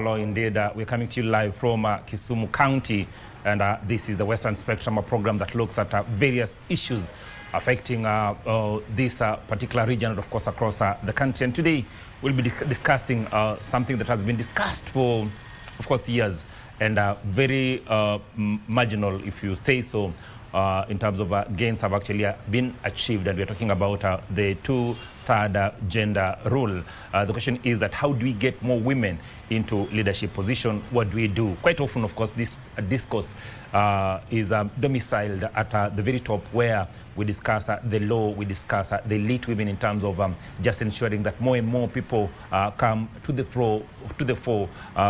Hello, indeed. We're coming to you live from Kisumu County, and this is the Western Spectrum, a program that looks at various issues affecting this particular region and, of course, across the country. And today, we'll be discussing something that has been discussed for, of course, years, and very marginal, if you say so, in terms of gains have actually been achieved. And we're talking about the two-third gender rule. The question is that how do we get more women into leadership position? What do we do? Quite often, of course, this discourse is domiciled at the very top, where we discuss the law, we discuss the elite women in terms of just ensuring that more and more people come to the fore,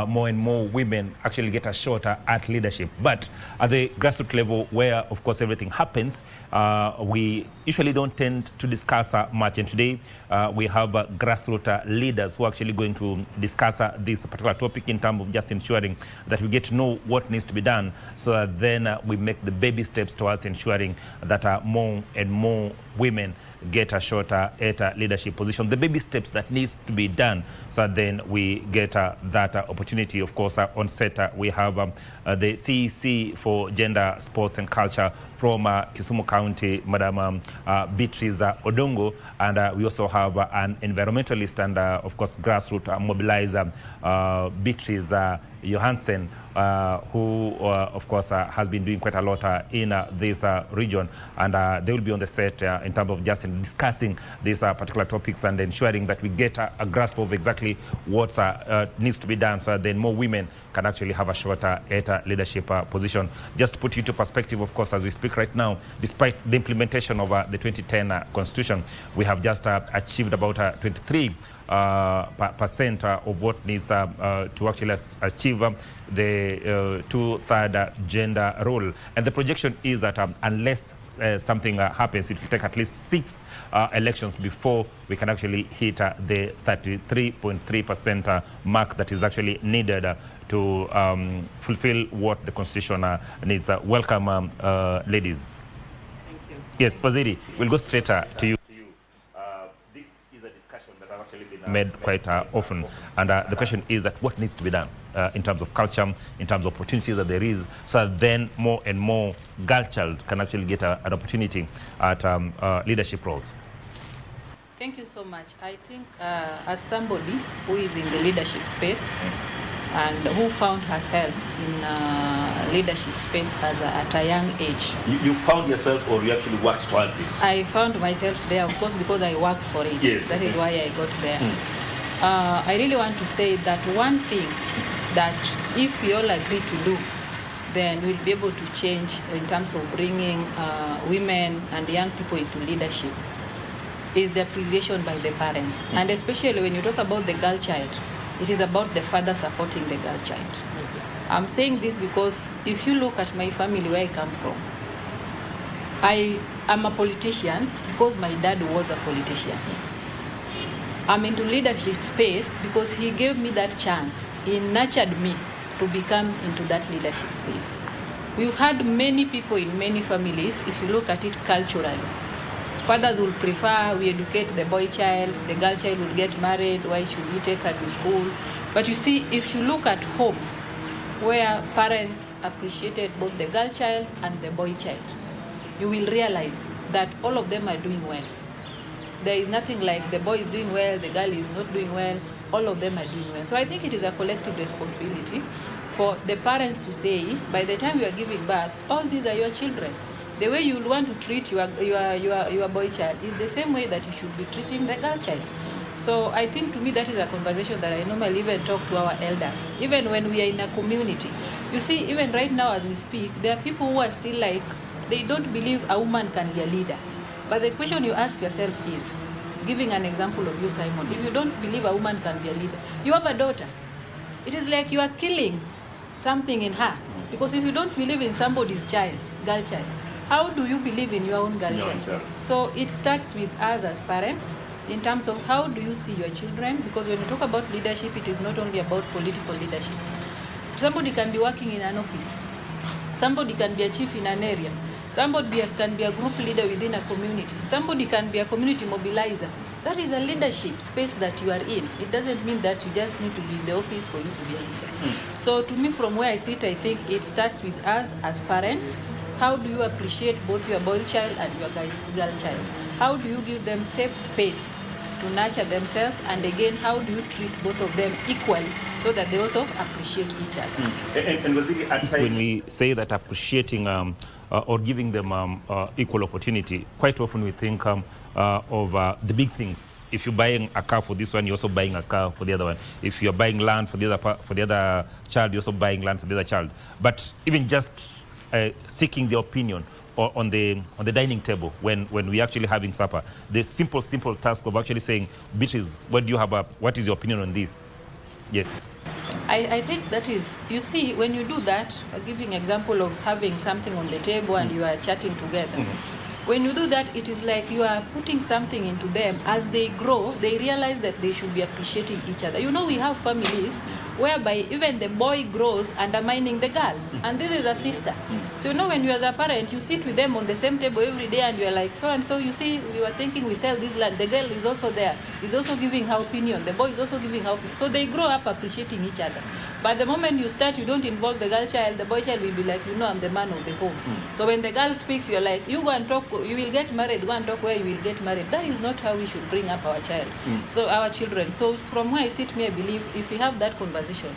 more and more women actually get a shot at leadership. But at the grassroots level, where, of course, everything happens, we usually don't tend to discuss much. And today, we have grassroots leaders who are actually going to discuss this particular topic in terms of just ensuring that we get to know what needs to be done, so that then we make the baby steps towards ensuring that more and more women get a shot at a leadership position. The baby steps that needs to be done, so that then we get that opportunity. Of course, on set we have the CEC for Gender, Sports and Culture from Kisumu County, Madam Beatrice Odongo, and we also have an environmentalist and, of course, grassroots mobilizer, Beatrice Johansen, who, of course, has been doing quite a lot in this region, and they will be on the set in terms of just discussing these particular topics and ensuring that we get a grasp of exactly what needs to be done, so that then more women can actually have a shot at a leadership position. Just to put you into perspective, of course, as we speak right now, despite the implementation of the 2010 Constitution, we have just achieved about 23% of what needs to actually achieve the two-third gender role. And the projection is that unless something happens, it will take at least 6 elections before we can actually hit the 33.3% mark that is actually needed to fulfill what the Constitution needs. Welcome, ladies. Thank you. Yes, Waziri, we'll go straight to you. This is a discussion that has actually been made quite often, and the question is that what needs to be done in terms of culture, in terms of opportunities that there is, so that then more and more girl child can actually get an opportunity at leadership roles. Thank you so much. I think as somebody who is in the leadership space and who found herself in leadership space at a young age. You found yourself, or you actually worked towards it? I found myself there, of course, because I worked for it. Yes. That is why I got there. I really want to say that one thing that if we all agree to do, then we'll be able to change in terms of bringing women and young people into leadership, is the appreciation by the parents. And especially when you talk about the girl child, it is about the father supporting the girl child. I'm saying this because if you look at my family, where I come from, I am a politician because my dad was a politician. I'm into leadership space because he gave me that chance. He nurtured me to become into that leadership space. We've had many people in many families, if you look at it culturally. Fathers will prefer we educate the boy child, the girl child will get married, why should we take her to school? But you see, if you look at homes where parents appreciated both the girl child and the boy child, you will realize that all of them are doing well. There is nothing like the boy is doing well, the girl is not doing well, all of them are doing well. So I think it is a collective responsibility for the parents to say, by the time you are giving birth, all these are your children. The way you want to treat your boy child is the same way that you should be treating the girl child. So I think, to me, that is a conversation that I normally even talk to our elders, even when we are in a community. You see, even right now as we speak, there are people who are still like, they don't believe a woman can be a leader. But the question you ask yourself is, giving an example of you, Simon, if you don't believe a woman can be a leader, you have a daughter. It is like you are killing something in her. Because if you don't believe in somebody's child, girl child, how do you believe in your own girl child? Sure. So it starts with us as parents in terms of how do you see your children, because when you talk about leadership, it is not only about political leadership. Somebody can be working in an office. Somebody can be a chief in an area. Somebody can be a group leader within a community. Somebody can be a community mobilizer. That is a leadership space that you are in. It doesn't mean that you just need to be in the office for you to be a leader. So to me, from where I sit, I think it starts with us as parents. How do you appreciate both your boy child and your girl child? How do you give them safe space to nurture themselves? And again, how do you treat both of them equally so that they also appreciate each other? And when we say that appreciating or giving them equal opportunity, quite often we think of the big things. If you're buying a car for this one, you're also buying a car for the other one. If you're buying land for the other child, you're also buying land for the other child. But even just seeking the opinion or on the dining table when we're actually having supper, the simple task of actually saying, "Bitches, what is your opinion on this?" Yes. I think that is, you see, when you do that, giving example of having something on the table and you are chatting together. When you do that, it is like you are putting something into them. As they grow, they realize that they should be appreciating each other. You know, we have families whereby even the boy grows undermining the girl, and this is a sister. So you know, when you as a parent, you sit with them on the same table every day and you are like, so and so, you see, we were thinking we sell this land. The girl is also there, is also giving her opinion. The boy is also giving her opinion. So they grow up appreciating each other. But the moment you start, you don't involve the girl child, the boy child will be like, you know, I'm the man of the home. So when the girl speaks, you're like, you go and talk, you will get married, go and talk where you will get married. That is not how we should bring up our child. So our children. So from where I sit, me, I believe if we have that conversation,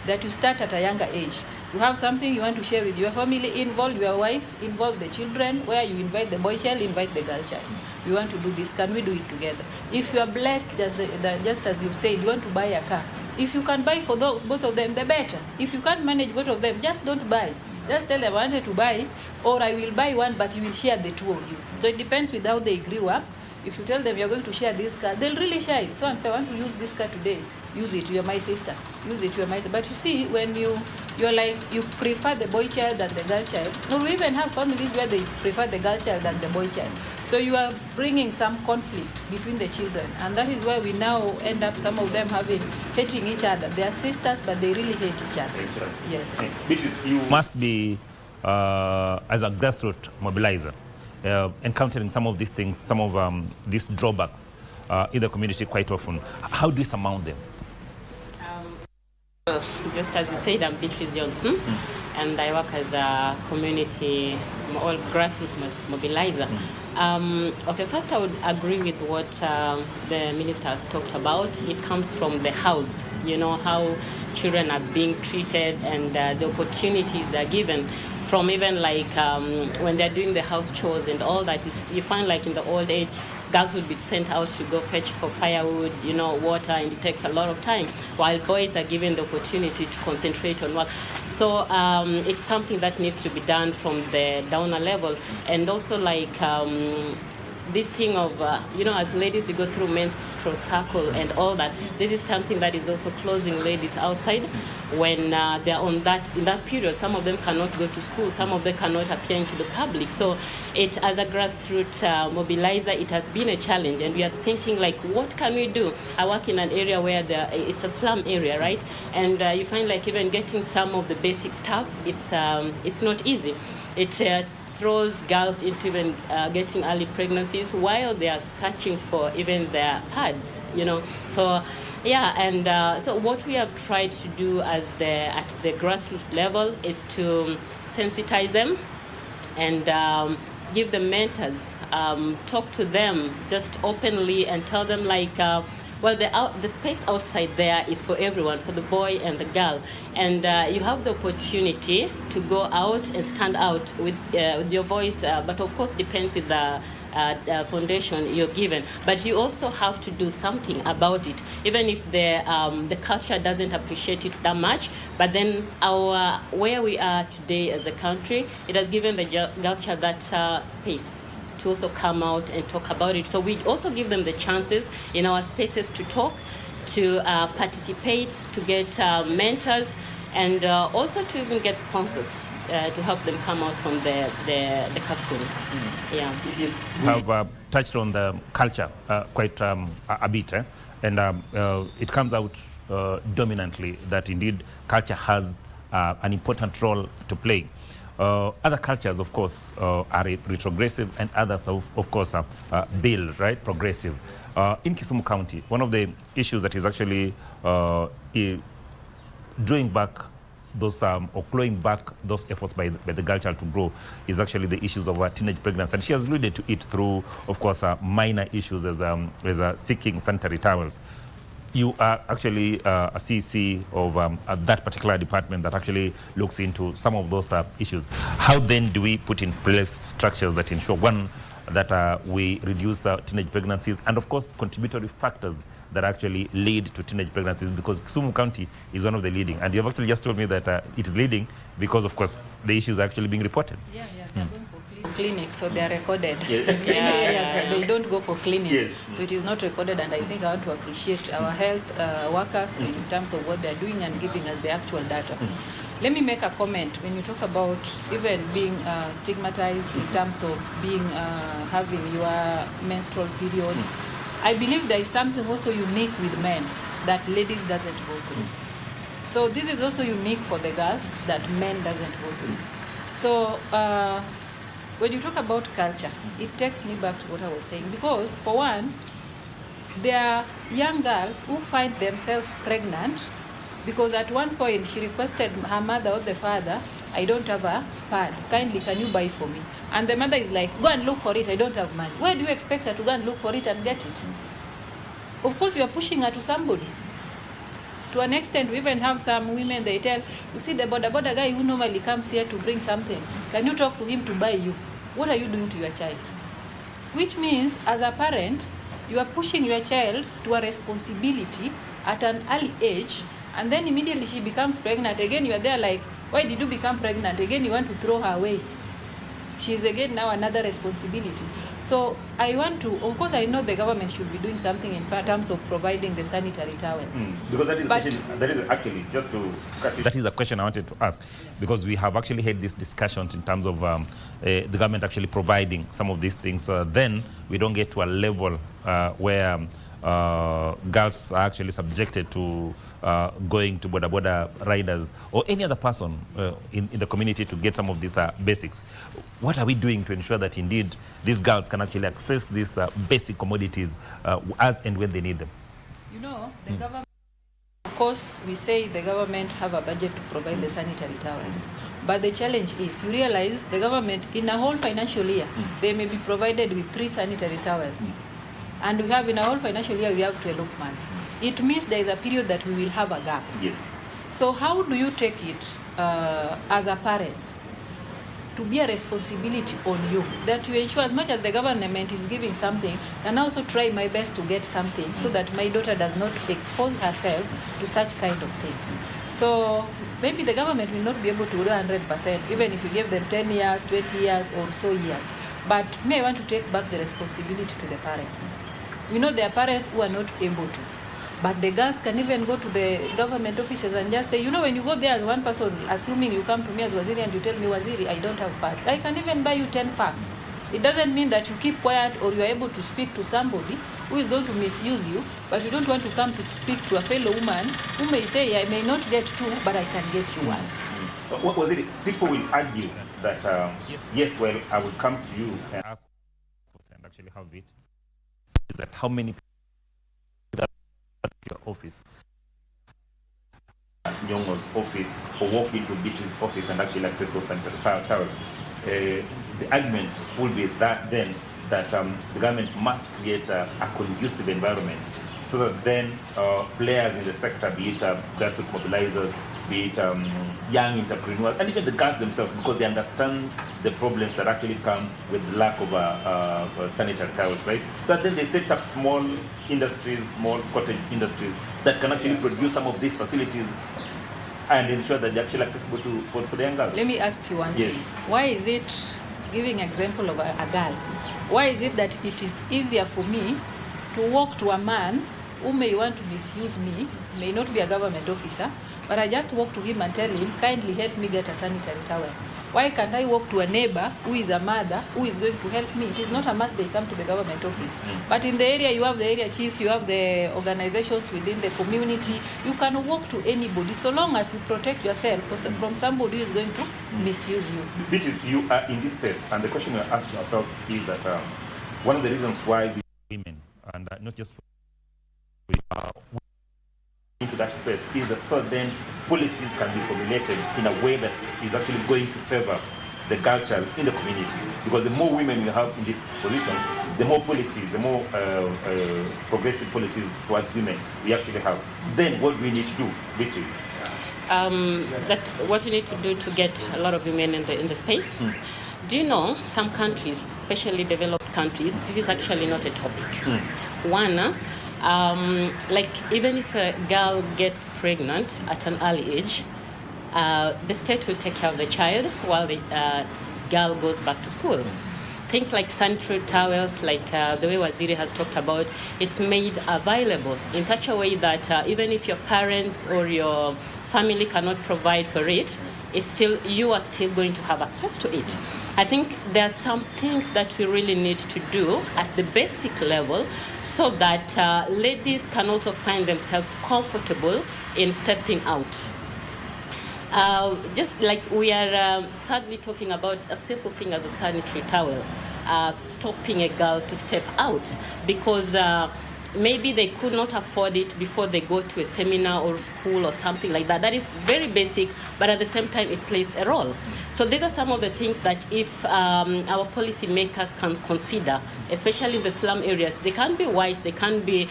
that you start at a younger age. You have something you want to share with your family, involve your wife, involve the children, where you invite the boy child, invite the girl child. We want to do this, can we do it together? If you are blessed, just as you said, you want to buy a car. If you can buy for both of them, the better. If you can't manage both of them, just don't buy. Just tell them I wanted to buy, or I will buy one, but you will share the two of you. So it depends with how they grew up. If you tell them you're going to share this car, they'll really share it. So and so, I want to use this car today. Use it, you're my sister. Use it, you're my sister. But you see, when you're like, you prefer the boy child than the girl child. Or we even have families where they prefer the girl child than the boy child. So you are bringing some conflict between the children. And that is why we now end up, some of them hating each other. They are sisters, but they really hate each other. Yes. You must be, as a grassroots mobilizer, encountering some of these things, some of these drawbacks in the community quite often. How do you surmount them? Well, just as you said, I'm Beatrice Johnson, and I work as a community or grassroots mobilizer. Okay, first I would agree with what the minister has talked about. It comes from the house, you know, how children are being treated and the opportunities they're given. From even like when they're doing the house chores and all that, you find like in the old age, girls would be sent out to go fetch for firewood, you know, water, and it takes a lot of time, while boys are given the opportunity to concentrate on work. So it's something that needs to be done from the downer level. And also like this thing of, you know, as ladies, we go through menstrual cycle and all that. This is something that is also closing ladies outside when they're in that period. Some of them cannot go to school. Some of them cannot appear to the public. So it, as a grassroots mobilizer, it has been a challenge. And we are thinking, like, what can we do? I work in an area where it's a slum area, right? And you find like even getting some of the basic stuff, it's not easy. It throws girls into even getting early pregnancies while they are searching for even their pads, you know. So yeah, and so what we have tried to do at the grassroots level is to sensitize them and give them mentors, talk to them just openly and tell them like, well, the space outside there is for everyone, for the boy and the girl. And you have the opportunity to go out and stand out with your voice, but of course depends with the foundation you're given. But you also have to do something about it, even if the culture doesn't appreciate it that much. But then where we are today as a country, it has given the girl child that space to also come out and talk about it. So we also give them the chances in our spaces to talk, to participate, to get mentors, and also to even get sponsors to help them come out from the cocoon. Yeah. You have touched on the culture quite a bit, and it comes out dominantly that indeed culture has an important role to play. Other cultures, of course, are retrogressive, and others, of course, are build, right, progressive. In Kisumu County, one of the issues that is actually drawing back those or clawing back those efforts by the girl child to grow is actually the issues of teenage pregnancy, and she has alluded to it through, of course, minor issues as seeking sanitary towels. You are actually a CC of that particular department that actually looks into some of those issues. How then do we put in place structures that ensure, one, that we reduce teenage pregnancies, and of course contributory factors that actually lead to teenage pregnancies, because Kisumu County is one of the leading, and you have actually just told me that it is leading because, of course, the issues are actually being reported. Yeah, they're going for clinics, so they are recorded. Yes. In many areas, they don't go for clinics, yes. So it is not recorded, and I think I want to appreciate our health workers in terms of what they're doing and giving us the actual data. Let me make a comment. When you talk about even being stigmatized in terms of being having your menstrual periods, I believe there is something also unique with men that ladies doesn't go through. So this is also unique for the girls that men doesn't go through. So when you talk about culture, it takes me back to what I was saying, because for one, there are young girls who find themselves pregnant because at one point she requested her mother or the father, I don't have a pad, kindly can you buy for me? And the mother is like, go and look for it, I don't have money. Where do you expect her to go and look for it and get it? Of course you are pushing her to somebody. To an extent, we even have some women, they tell, you see the boda guy who normally comes here to bring something, can you talk to him to buy you? What are you doing to your child? Which means, as a parent, you are pushing your child to a responsibility at an early age, and then immediately she becomes pregnant. Again, you are there like, why did you become pregnant? Again, you want to throw her away. She is again now another responsibility. So I want to, of course, I know the government should be doing something in terms of providing the sanitary towels. Because that is, that is actually, just to catch it, that is a question I wanted to ask, because we have actually had this discussion in terms of the government actually providing some of these things. Then we don't get to a level where girls are actually subjected to going to boda riders or any other person in the community to get some of these basics. What are we doing to ensure that indeed these girls can actually access these basic commodities as and when they need them? You know, the government, of course, we say the government have a budget to provide the sanitary towels. But the challenge is, you realize the government, in a whole financial year, they may be provided with 3 sanitary towels. And we have, in a whole financial year, we have 12 months. It means there is a period that we will have a gap. Yes. So how do you take it as a parent to be a responsibility on you, that you ensure as much as the government is giving something, and also try my best to get something so that my daughter does not expose herself to such kind of things. So maybe the government will not be able to do 100%, even if we give them 10 years, 20 years or so years. But I want to take back the responsibility to the parents. We know there are parents who are not able to. But the girls can even go to the government offices and just say, you know, when you go there as one person, assuming you come to me as Waziri and you tell me, Waziri, I don't have pads, I can even buy you 10 packs. It doesn't mean that you keep quiet or you are able to speak to somebody who is going to misuse you, but you don't want to come to speak to a fellow woman who may say, I may not get 2, but I can get you 1. What was it? People will argue that, yes, well, I will come to you and ask and actually have it. Is that how many people at your office, Nyongo's office, or walk into Beach's office and actually access those sanitary towels? The argument will be that then that the government must create a conducive environment so that then players in the sector, be it grassroots mobilizers, be it young entrepreneurs, and even the girls themselves, because they understand the problems that actually come with lack of sanitary towels, right? So then they set up small industries, small cottage industries that can actually produce some of these facilities and ensure that they're actually accessible for the young girls. Let me ask you one thing. Why is it, giving example of a girl, why is it that it is easier for me to walk to a man who may want to misuse me, may not be a government officer, but I just walk to him and tell him, kindly help me get a sanitary towel? Why can't I walk to a neighbor who is a mother who is going to help me? It is not a must they come to the government office. But in the area, you have the area chief, you have the organizations within the community. You can walk to anybody so long as you protect yourself from somebody who is going to misuse you. Which is, you are in this space, and the question we're asking ourselves is that one of the reasons why women and not just into that space, is that so then policies can be formulated in a way that is actually going to favor the girl child in the community. Because the more women we have in these positions, the more policies, the more progressive policies towards women we actually have. So then what we need to do, which is that what we need to do to get a lot of women in the space. Do you know some countries, especially developed countries, this is actually not a topic. One, like even if a girl gets pregnant at an early age, the state will take care of the child while the girl goes back to school. Things like sanitary towels, like the way Waziri has talked about, it's made available in such a way that even if your parents or your family cannot provide for it, it's still, you are still going to have access to it. I think there are some things that we really need to do at the basic level so that ladies can also find themselves comfortable in stepping out. Just like we are sadly talking about a simple thing as a sanitary towel, stopping a girl to step out because maybe they could not afford it before they go to a seminar or school or something like that. That is very basic, but at the same time it plays a role. So these are some of the things that if our policy makers can consider, especially in the slum areas, they can be wise, they can be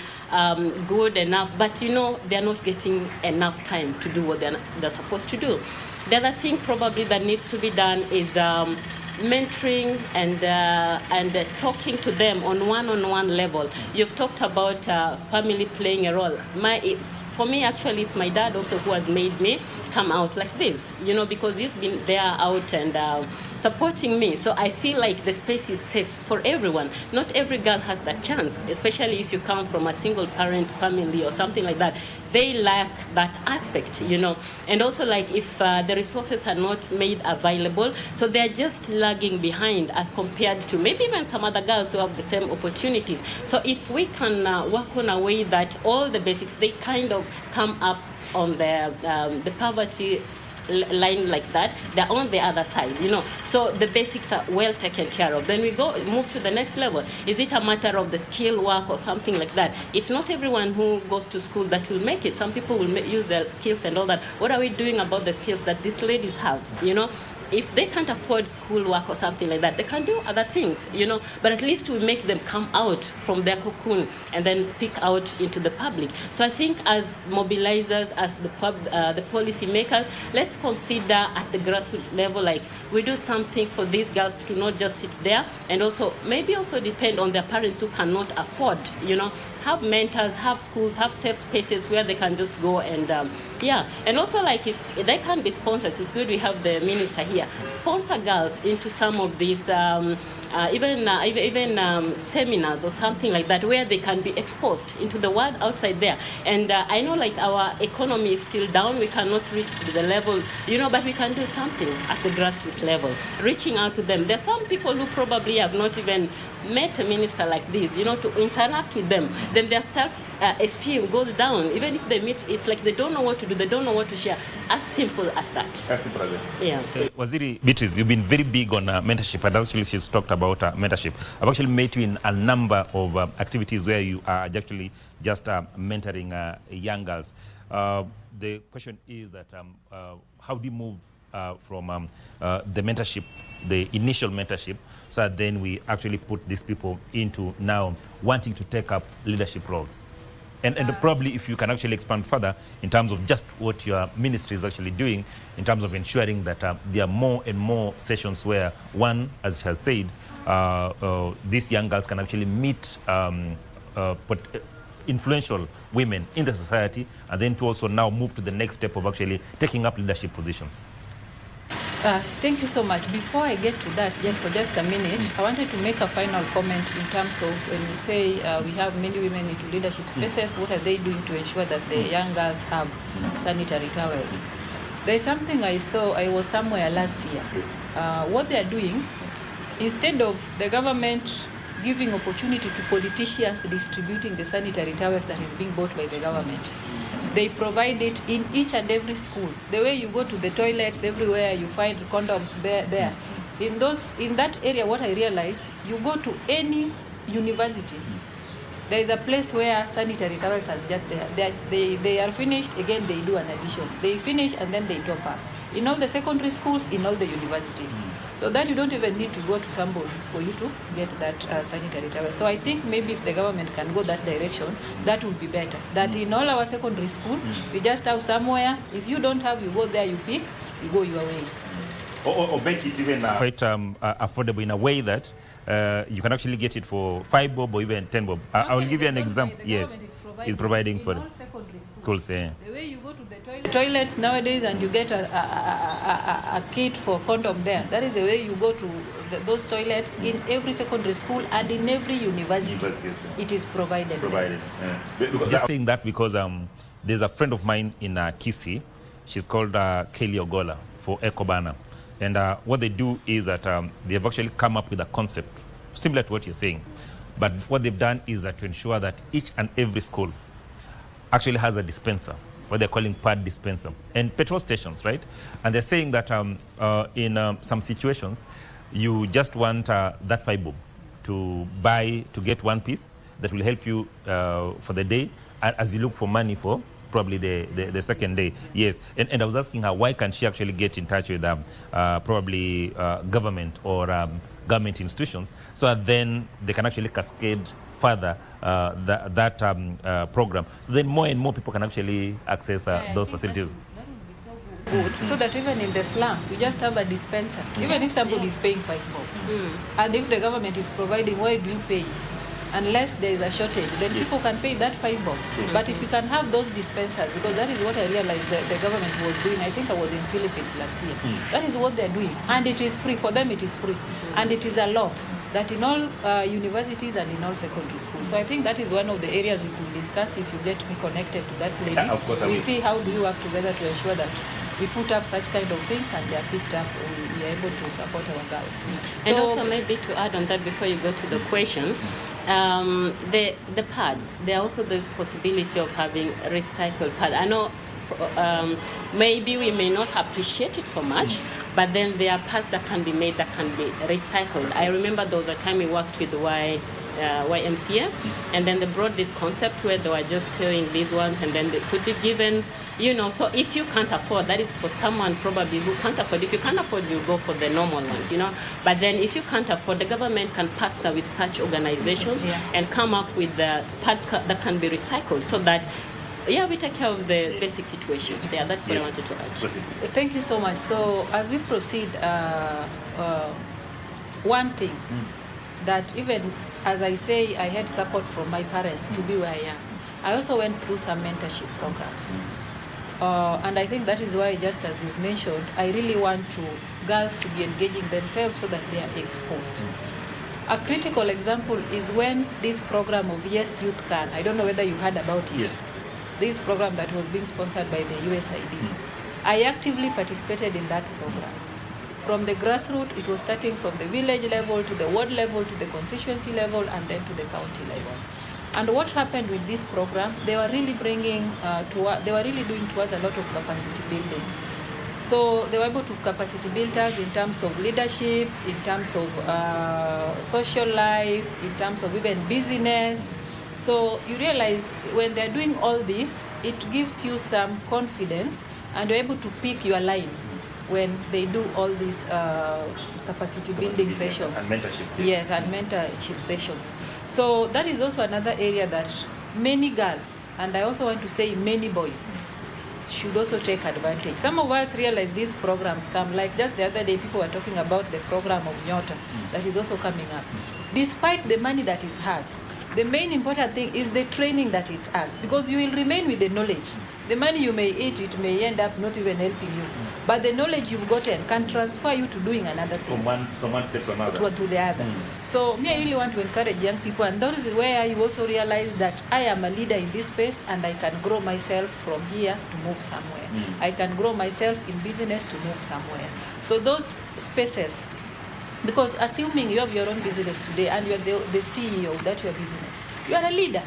good enough, but you know, they're not getting enough time to do what they're supposed to do. The other thing probably that needs to be done is mentoring and talking to them on one-on-one level. You've talked about family playing a role. For me, actually, it's my dad also who has made me come out like this, you know, because he's been there out and supporting me. So I feel like the space is safe for everyone. Not every girl has that chance, especially if you come from a single parent family or something like that. They lack that aspect, you know. And also, like, if the resources are not made available, so they're just lagging behind as compared to maybe even some other girls who have the same opportunities. So if we can work on a way that all the basics, they kind of come up on the poverty line like that, they're on the other side, you know. So the basics are well taken care of. Then we move to the next level. Is it a matter of the skill work or something like that? It's not everyone who goes to school that will make it. Some people will use their skills and all that. What are we doing about the skills that these ladies have, you know? If they can't afford schoolwork or something like that, they can do other things, you know. But at least we make them come out from their cocoon and then speak out into the public. So I think as mobilizers, as the policy makers, let's consider at the grassroots level, like we do something for these girls to not just sit there, and also maybe also depend on their parents who cannot afford, you know. Have mentors, have schools, have safe spaces where they can just go and and also like if they can be sponsors, it's good we have the minister here. Sponsor girls into some of these even seminars or something like that where they can be exposed into the world outside there. And I know like our economy is still down, we cannot reach the level, you know, but we can do something at the grassroots level, reaching out to them. There's some people who probably have not even met a minister like this, you know, to interact with them. Then their self-esteem goes down. Even if they meet, it's like they don't know what to do, they don't know what to share. As simple as that. As simple as that. Yeah. Waziri Beatrice, you've been very big on mentorship, and actually she's talked about mentorship. I've actually met you in a number of activities where you are actually just mentoring young girls. The question is that how do you move from the mentorship, the initial mentorship, so that then we actually put these people into now wanting to take up leadership roles? And probably if you can actually expand further in terms of just what your ministry is actually doing in terms of ensuring that there are more and more sessions where one, as it has said, these young girls can actually meet influential women in the society, and then to also now move to the next step of actually taking up leadership positions. Thank you so much. Before I get to that, for just a minute, I wanted to make a final comment in terms of when you say we have many women into leadership spaces, what are they doing to ensure that the young girls have sanitary towels? There's something I saw, I was somewhere last year. What they're doing, instead of the government giving opportunity to politicians distributing the sanitary towels that is being bought by the government, they provide it in each and every school. The way you go to the toilets, everywhere you find condoms there. In that area, what I realized, you go to any university, There is a place where sanitary towels are just there. They are finished, again they do an addition. They finish and then they top up. In all the secondary schools, in all the universities. So that you don't even need to go to somebody for you to get that sanitary towel. So I think maybe if the government can go that direction, that would be better. That in all our secondary school, we just have somewhere. If you don't have, you go there, you pick, you go your way. Or make it even quite affordable in a way that you can actually get it for 5 bob or even 10 bob. I will give you an example. Yes, is providing for the schools. Yeah. The way you go to the toilets nowadays and you get a kit for condom there, that is the way you go to those toilets in every secondary school and in every university. It is provided. Just saying that because there's a friend of mine in Kisii. She's called Kelly Ogola for Ecobana. And what they do is that they have actually come up with a concept similar to what you're saying. But what they've done is that to ensure that each and every school actually has a dispenser, what they're calling pad dispenser, and petrol stations, right? And they're saying that in some situations, you just want that 5 bob to get one piece that will help you for the day as you look for money for probably the second day. Yes, and I was asking her, why can't she actually get in touch with probably government or government institutions so that then they can actually cascade further that program. So then more and more people can actually access those facilities. That would be so good. So that even in the slums, you just have a dispenser. Even if somebody is paying 5 bob. And if the government is providing, why do you pay? Unless there is a shortage, then people can pay that 5 bob. But if you can have those dispensers, because that is what I realized the government was doing. I think I was in Philippines last year. That is what they're doing. And it is free. For them, it is free. And it is a law that in all universities and in all secondary schools. So I think that is one of the areas we could discuss if you get me connected to that lady. Of course I will. We see how do we work together to ensure that we put up such kind of things and they are picked up, we are able to support our girls. And also maybe to add on that before you go to the question, the pads, there also there's possibility of having recycled pads. I know maybe we may not appreciate it so much, but then there are pads that can be made that can be recycled. I remember there was a time we worked with the YMCA, and then they brought this concept where they were just showing these ones, and then they could be given, so if you can't afford, that is for someone probably who can't afford. If you can't afford, you go for the normal ones, But then if you can't afford, the government can partner with such organizations and come up with the pads that can be recycled so that we take care of the basic situations. Yeah, that's what I wanted to add. Thank you so much. So as we proceed, one thing that even as I say, I had support from my parents to be where I am. I also went through some mentorship programs. And I think that is why, just as you mentioned, I really want girls to be engaging themselves so that they are exposed. A critical example is when this program of Yes Youth Can, I don't know whether you heard about it. Yes. This program that was being sponsored by the USAID. I actively participated in that program. From the grassroots, it was starting from the village level to the ward level to the constituency level and then to the county level. And what happened with this program, they were really doing to us a lot of capacity building. So they were able to capacity build us in terms of leadership, in terms of social life, in terms of even business. So you realize when they're doing all this, it gives you some confidence and you're able to pick your line when they do all these capacity building sessions. And mentorship. Yes, and mentorship sessions. So that is also another area that many girls, and I also want to say many boys, should also take advantage. Some of us realize these programs come, like just the other day people were talking about the program of Nyota that is also coming up. Despite the money that it has, the main important thing is the training that it has, because you will remain with the knowledge. The money you may eat, it may end up not even helping you. But the knowledge you've gotten can transfer you to doing another thing. From one step to another. To the other. So I really want to encourage young people, and that is where you also realize that I am a leader in this space and I can grow myself from here to move somewhere. I can grow myself in business to move somewhere. So those spaces, because assuming you have your own business today and you are the CEO of that your business, you are a leader.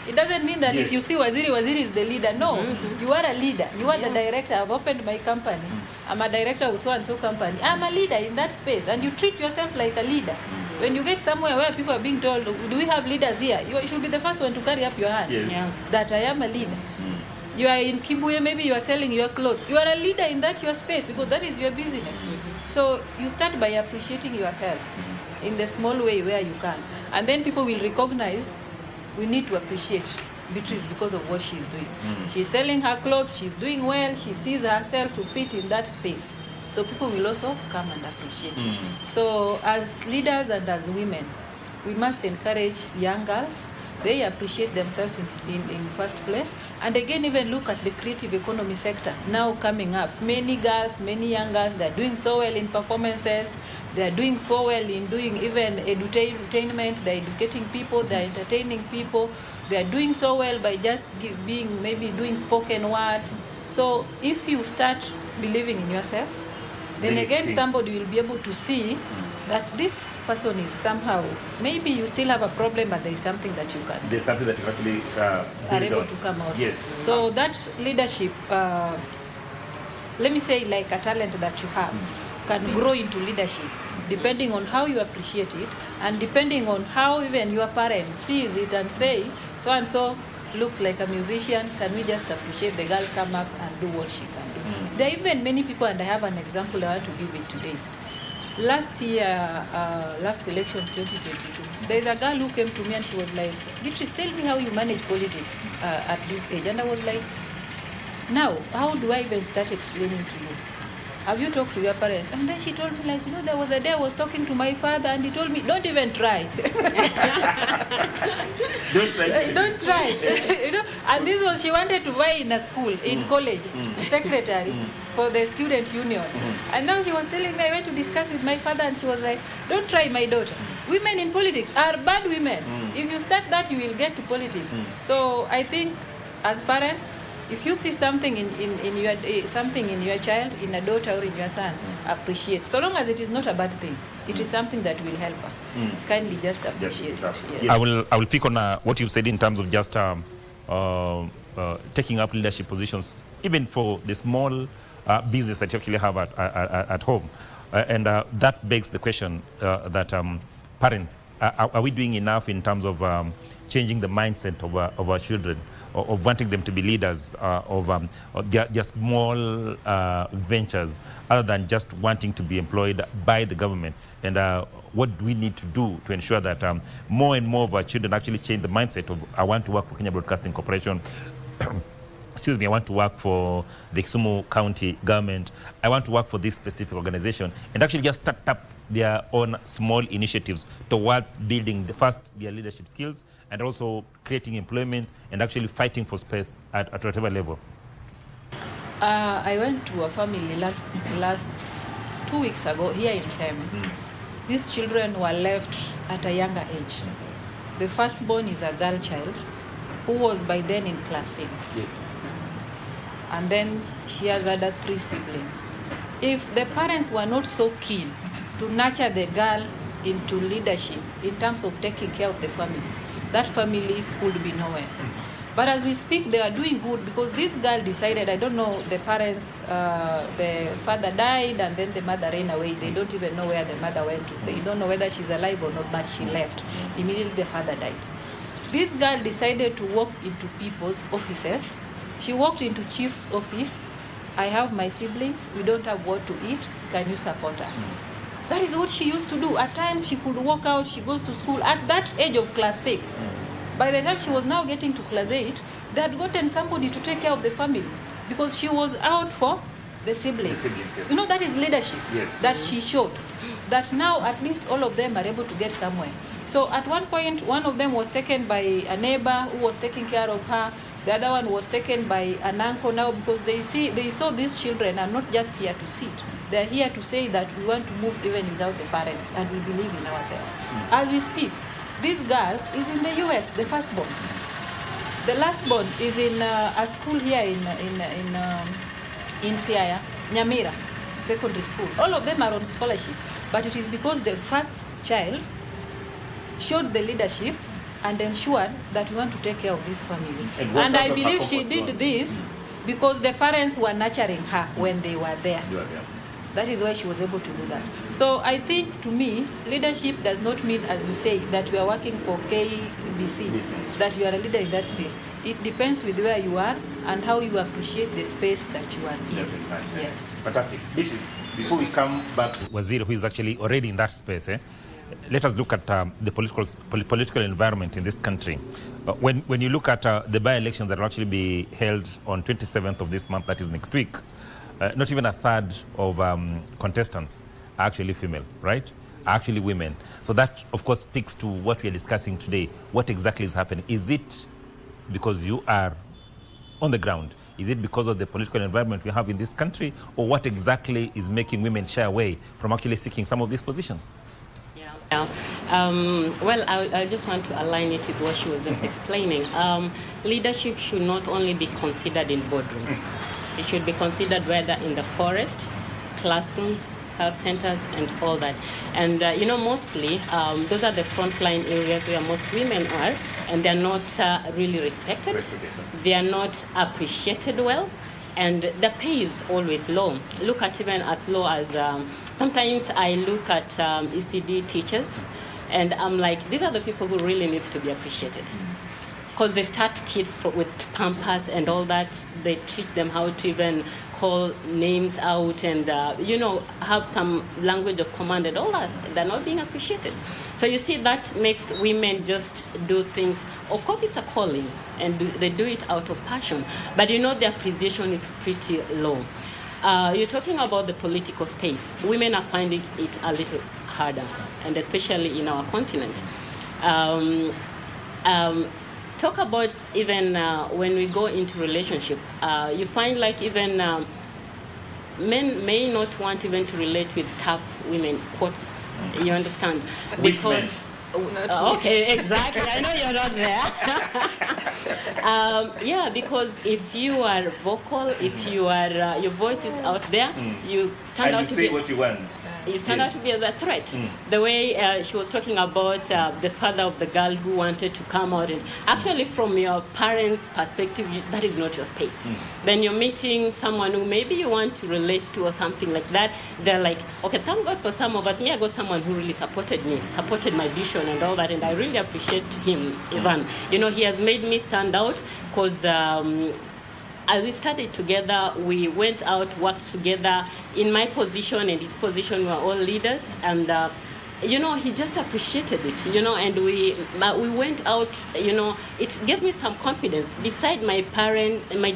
It doesn't mean that if you see Waziri is the leader. No, you are a leader. You are the director. I've opened my company. I'm a director of so-and-so company. I'm a leader in that space, and you treat yourself like a leader. When you get somewhere where people are being told, do we have leaders here? You should be the first one to carry up your hand. Yes. Yeah. That I am a leader. You are in Kibuye, maybe you are selling your clothes. You are a leader in that your space because that is your business. So you start by appreciating yourself in the small way where you can. And then people will recognize we need to appreciate Beatrice because of what she's doing. She's selling her clothes, she's doing well, she sees herself to fit in that space. So people will also come and appreciate it. So as leaders and as women, we must encourage young girls. They appreciate themselves in first place. And again, even look at the creative economy sector now coming up. Many girls, many young girls, they're doing so well in performances. They're doing so well in doing even entertainment. They're educating people, they're entertaining people. They're doing so well by just being, maybe doing spoken words. So if you start believing in yourself, then again somebody will be able to see that this person is somehow, maybe you still have a problem, but there is something that you can. There's something that you actually are able to come out. Yes. So that leadership, let me say, like a talent that you have, can grow into leadership, depending on how you appreciate it, and depending on how even your parents sees it and say, so and so looks like a musician. Can we just appreciate the girl come up and do what she can do? There are even many people, and I have an example I want to give it today. Last year, last elections 2022, there's a girl who came to me and she was like, Beatrice, tell me how you manage politics at this age. And I was like, now, how do I even start explaining to you? Have you talked to your parents? And then she told me, like, there was a day I was talking to my father and he told me, don't even try. Don't try. Don't try. And this was, she wanted to buy in a school, in college, secretary for the student union. And now she was telling me, I went to discuss with my father and she was like, don't try, my daughter. Women in politics are bad women. If you start that, you will get to politics. So I think as parents, if you see something in your child, in a daughter or in your son, appreciate. So long as it is not a bad thing, it is something that will help her. Kindly just appreciate it. Yes. I will pick on what you said in terms of just taking up leadership positions, even for the small business that you actually have at home. And that begs the question that parents, are we doing enough in terms of changing the mindset of our children, of wanting them to be leaders of their small ventures, other than just wanting to be employed by the government? And what do we need to do to ensure that more and more of our children actually change the mindset of, I want to work for Kenya Broadcasting Corporation, excuse me, I want to work for the Kisumu County government, I want to work for this specific organization, and actually just start up their own small initiatives towards building their leadership skills and also creating employment and actually fighting for space at whatever level? I went to a family last 2 weeks ago here in Sem. These children were left at a younger age. The firstborn is a girl child who was by then in class 6. Yes. And then she has other 3 siblings. If the parents were not so keen to nurture the girl into leadership in terms of taking care of the family, that family would be nowhere. But as we speak, they are doing good because this girl decided, I don't know, the parents, the father died and then the mother ran away. They don't even know where the mother went to. They don't know whether she's alive or not, but she left. Immediately the father died. This girl decided to walk into people's offices. She walked into chief's office. I have my siblings. We don't have what to eat. Can you support us? That is what she used to do. At times she could walk out, she goes to school at that age of class 6. By the time she was now getting to class 8, they had gotten somebody to take care of the family because she was out for the siblings. Yes. That is leadership that she showed. That now at least all of them are able to get somewhere. So at one point, one of them was taken by a neighbor who was taking care of her. The other one was taken by an uncle now because they saw these children are not just here to sit. They're here to say that we want to move even without the parents and we believe in ourselves. As we speak, this girl is in the US, the firstborn. The lastborn is in a school here in Siaya, Nyamira Secondary School. All of them are on scholarship, but it is because the first child showed the leadership and ensured that we want to take care of this family. And I believe she did this because the parents were nurturing her when they were there. That is why she was able to do that. So I think, to me, leadership does not mean, as you say, that you are working for KBC, that you are a leader in that space. It depends with where you are and how you appreciate the space that you are in. Yes. Fantastic. Before we come back to Waziri, who is actually already in that space, let us look at the political environment in this country. When you look at the by-elections that will actually be held on 27th of this month, that is next week, not even a third of contestants are actually female, right? Are actually women. So that, of course, speaks to what we are discussing today. What exactly is happening? Is it because you are on the ground? Is it because of the political environment we have in this country? Or what exactly is making women shy away from actually seeking some of these positions? Well, I just want to align it with what she was just explaining. Leadership should not only be considered in boardrooms. It should be considered whether in the forest, classrooms, health centers, and all that. And, mostly those are the frontline areas where most women are, and they're not really respected. They are not appreciated well, and the pay is always low. Look at even as low as, sometimes I look at ECD teachers, and I'm like, these are the people who really needs to be appreciated. Because they start kids with Pampers and all that. They teach them how to even call names out and, have some language of command and all that. They're not being appreciated. So you see, that makes women just do things. Of course, it's a calling, and they do it out of passion. But the appreciation is pretty low. You're talking about the political space. Women are finding it a little harder, and especially in our continent. Talk about even when we go into relationship, you find like even men may not want even to relate with tough women, quotes, you understand? Because okay, exactly. I know you're not there. Because if you are vocal, if you are your voice is out there, you stand out to say be what you want. You stand out to be as a threat. The way she was talking about the father of the girl who wanted to come out, and actually from your parents' perspective, that is not your space. Then you're meeting someone who maybe you want to relate to or something like that. They're like, okay, thank God for some of us. Me, I got someone who really supported me, supported my vision and all that, and I really appreciate him, Ivan. He has made me stand out because as we started together, we went out, worked together. In my position and his position, we were all leaders, and he just appreciated it, and we went out, it gave me some confidence. Beside my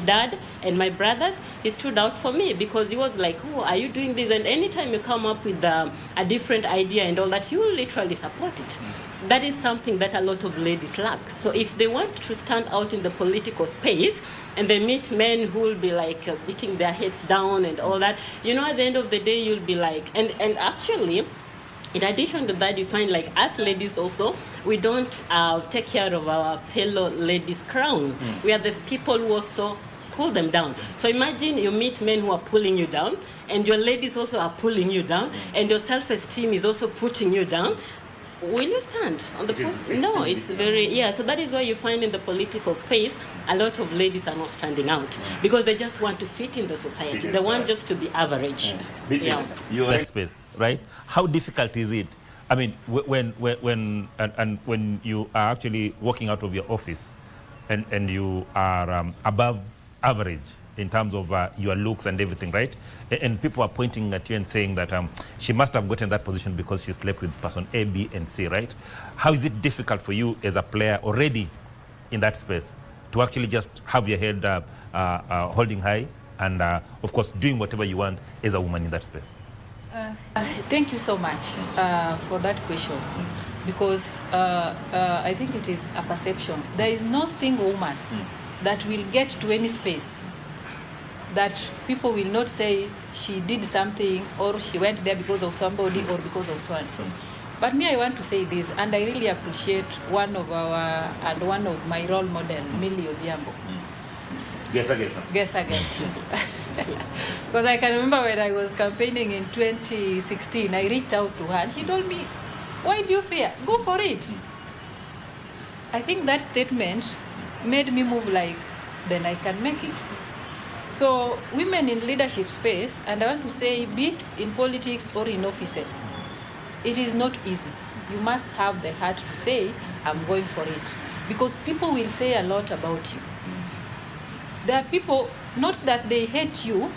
dad and my brothers, he stood out for me because he was like, oh, are you doing this? And anytime you come up with a different idea and all that, he will literally support it. That is something that a lot of ladies lack. So if they want to stand out in the political space and they meet men who will be like beating their heads down and all that, at the end of the day, you'll be like, and actually, in addition to that, you find like us ladies also, we don't take care of our fellow ladies' crown. We are the people who also pull them down. So imagine you meet men who are pulling you down, and your ladies also are pulling you down, and your self-esteem is also putting you down. Will you stand on the No, it's very, so that is why you find in the political space, a lot of ladies are not standing out because they just want to fit in the society. They want just to be average. You're in space, right? How difficult is it? I mean, when you are actually walking out of your office and you are above average in terms of your looks and everything, right? And people are pointing at you and saying that she must have gotten that position because she slept with person A, B, and C, right? How is it difficult for you as a player already in that space to actually just have your head holding high and, of course, doing whatever you want as a woman in that space? Thank you so much for that question, because I think it is a perception. There is no single woman that will get to any space that people will not say she did something or she went there because of somebody or because of so and so. But me, I want to say this, and I really appreciate one of my role model, Millie Odhiambo. Guess. Because I can remember when I was campaigning in 2016, I reached out to her and she told me, why do you fear? Go for it. I think that statement made me move like, then I can make it. So women in leadership space, and I want to say, be it in politics or in offices, it is not easy. You must have the heart to say, I'm going for it. Because people will say a lot about you. There are people, not that they hate you,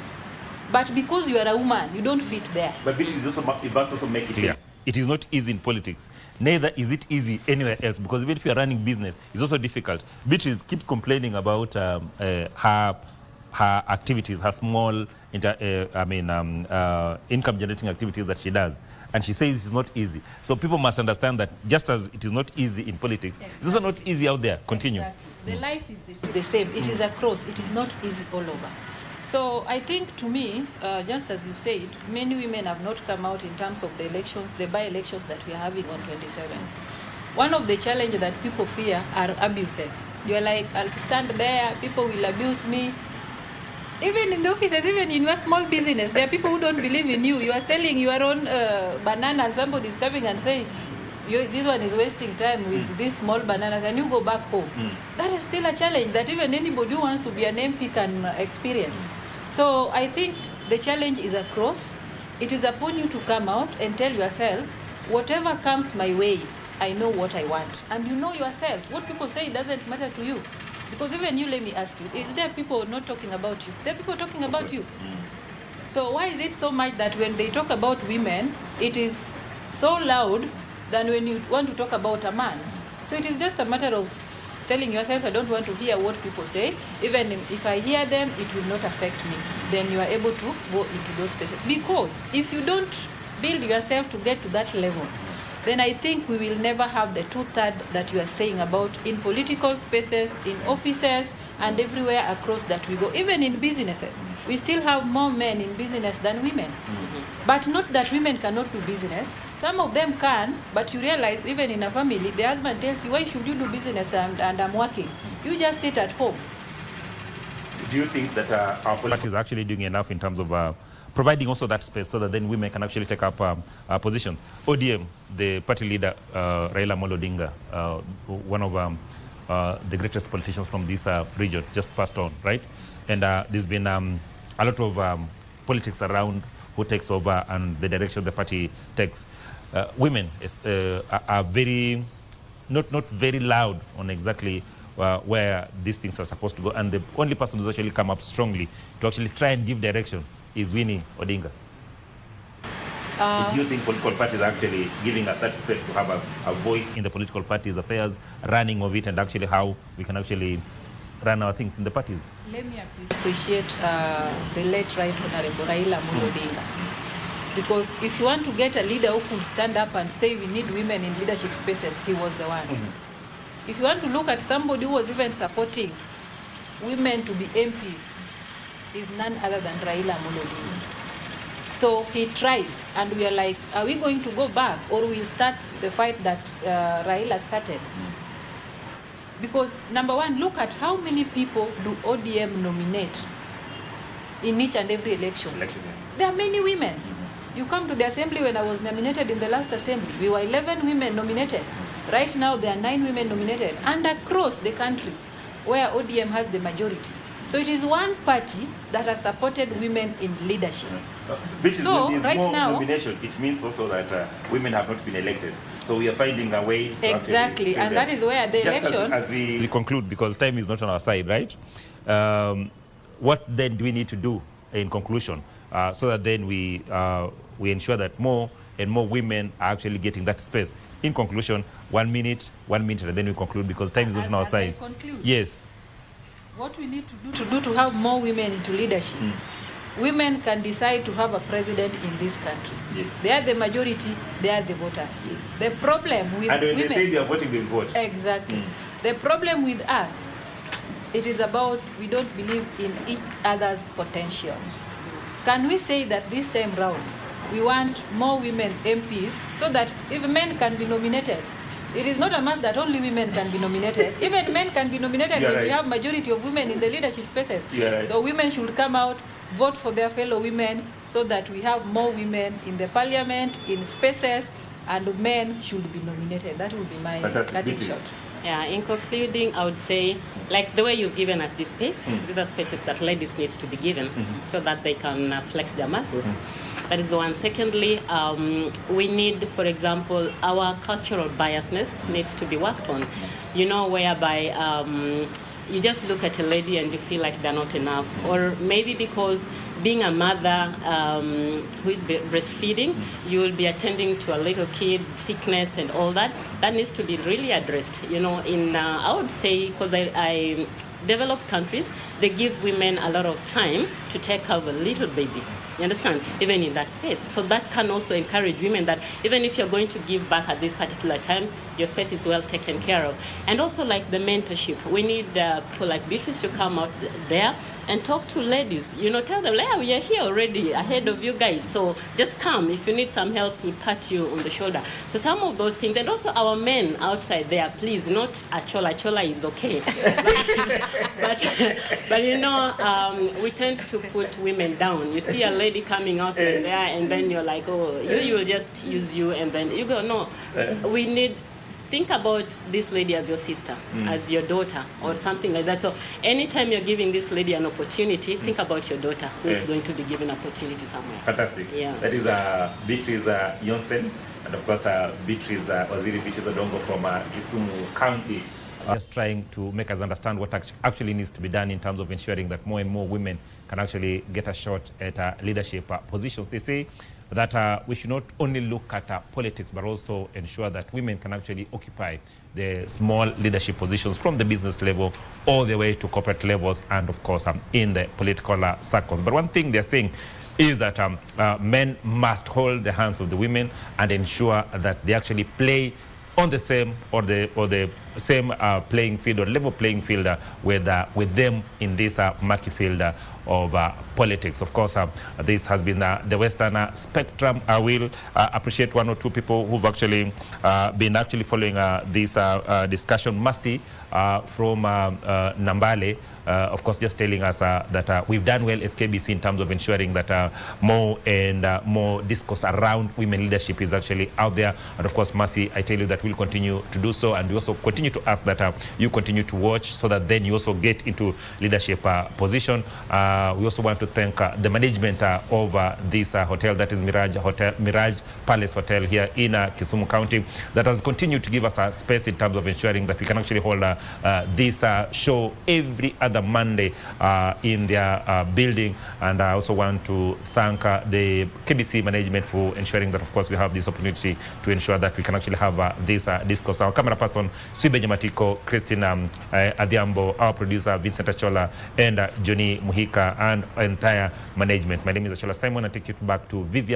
but because you are a woman, you don't fit there. But it must also make it clear. It is not easy in politics. Neither is it easy anywhere else, because even if you are running business, it's also difficult. Beatrice keeps complaining about her activities, her small income generating activities that she does. And she says it's not easy. So people must understand that just as it is not easy in politics, it's also not easy out there. Continue. Exactly. The life is the same. It is a cross. It is not easy all over. So I think, to me, just as you said, many women have not come out in terms of the elections, the by-elections that we are having on 27. One of the challenges that people fear are abuses. You're like, I'll stand there, people will abuse me. Even in the offices, even in your small business, there are people who don't believe in you. You are selling your own banana and somebody is coming and saying, this one is wasting time with this small banana, can you go back home? That is still a challenge that even anybody who wants to be an MP can experience. So I think the challenge is across. It is upon you to come out and tell yourself, whatever comes my way, I know what I want. And you know yourself. What people say doesn't matter to you. Because even you, let me ask you, is there people not talking about you? There are people talking about you. So why is it so much that when they talk about women, it is so loud than when you want to talk about a man? So it is just a matter of telling yourself, I don't want to hear what people say. Even if I hear them, it will not affect me. Then you are able to go into those spaces. Because if you don't build yourself to get to that level, then I think we will never have the 2/3 that you are saying about in political spaces, in offices, and everywhere across that we go. Even in businesses, we still have more men in business than women. But not that women cannot do business. Some of them can, but you realize even in a family, the husband tells you, why should you do business and I'm working? You just sit at home. Do you think that our politics is actually doing enough in terms of providing also that space so that then women can actually take up positions? ODM, the party leader, Raila Amolo Odinga, one of the greatest politicians from this region, just passed on, right? And there's been a lot of politics around who takes over and the direction the party takes. Women are very, not very loud on exactly where these things are supposed to go. And the only person who's actually come up strongly to actually try and give direction is Winnie Odinga. Do you think political parties are actually giving us that space to have a voice in the political parties' affairs, running of it, and actually how we can actually run our things in the parties? Let me appreciate the late Right Honorable Raila Amolo Odinga. Because if you want to get a leader who could stand up and say we need women in leadership spaces, he was the one. If you want to look at somebody who was even supporting women to be MPs, is none other than Raila Amolo Odinga. So he tried, and we are like, are we going to go back, or we'll start the fight that Raila started? Because number one, look at how many people do ODM nominate in each and every election. There are many women. You come to the assembly. When I was nominated in the last assembly, we were 11 women nominated. Right now, there are 9 women nominated, and across the country, where ODM has the majority. So it is one party that has supported women in leadership. So right now, nomination, it means also that women have not been elected. So we are finding a way to exactly, and that is where the election. As we conclude, because time is not on our side, right? What then do we need to do in conclusion, so that then we ensure that more and more women are actually getting that space? In conclusion, 1 minute, and then we conclude, because time is not on our side. Yes. What we need to do to have more women into leadership. Women can decide to have a president in this country. Yes. They are the majority, they are the voters. Yes. The problem with and when women, they say they are voting, they vote. Exactly. The problem with us, it is about we don't believe in each other's potential. Can we say that this time round, we want more women MPs so that if men can be nominated? It is not a must that only women can be nominated. Even men can be nominated when we have majority of women in the leadership spaces. So women should come out, vote for their fellow women, so that we have more women in the parliament, in spaces, and men should be nominated. That will be my cutting shot. Yeah, in concluding, I would say, like the way you've given us this space, these are spaces that ladies need to be given so that they can flex their muscles. That is one. Secondly, we need, for example, our cultural biasness needs to be worked on. You know, whereby you just look at a lady and you feel like they're not enough. Or maybe because being a mother who is breastfeeding, you will be attending to a little kid, sickness and all that. That needs to be really addressed. You know, in I would say, because I developed countries, they give women a lot of time to take care of a little baby. You understand? Even in that space. So that can also encourage women that even if you're going to give birth at this particular time, your space is well taken care of. And also like the mentorship. We need people like Beatrice to come out there and talk to ladies. You know, tell them, yeah, we are here already ahead of you guys. So just come. If you need some help, we'll pat you on the shoulder. So some of those things. And also our men outside there, please, not Achola. Achola is okay. but you know, we tend to put women down. You see a lady coming out there and then you're like, oh, you will just use you, and then you go, no, we need, think about this lady as your sister, as your daughter, or something like that. So anytime you're giving this lady an opportunity, think about your daughter who is going to be given opportunity somewhere. Fantastic. Yeah. That is Beatrice Yonsen, and of course Beatrice Waziri Beatrice Odongo from Kisumu County. Just trying to make us understand what actually needs to be done in terms of ensuring that more and more women can actually get a shot at leadership positions. They say that we should not only look at politics, but also ensure that women can actually occupy the small leadership positions from the business level all the way to corporate levels and, of course, in the political circles. But one thing they're saying is that men must hold the hands of the women and ensure that they actually play on the same or the same playing field or level playing field with them in this murky field of politics. Of course, this has been the Western spectrum. I will appreciate one or two people who've actually been following this discussion. Mercy from Nambale, of course, just telling us that we've done well as KBC in terms of ensuring that more and more discourse around women leadership is actually out there. And of course, Mercy, I tell you that we'll continue to do so, and we also continue to ask that you continue to watch so that then you also get into leadership position. We also want to thank the management of this hotel, that is Mirage Palace Hotel here in Kisumu County, that has continued to give us a space in terms of ensuring that we can actually hold this show every other Monday in their building. And I also want to thank the KBC management for ensuring that, of course, we have this opportunity to ensure that we can actually have this discourse. Our camera person, Swibe Nyamatiko, Christina Adhiambo, our producer, Vincent Achola, and Johnny Muhika, and entire management. My name is Achola Simon. I take you back to Vivian.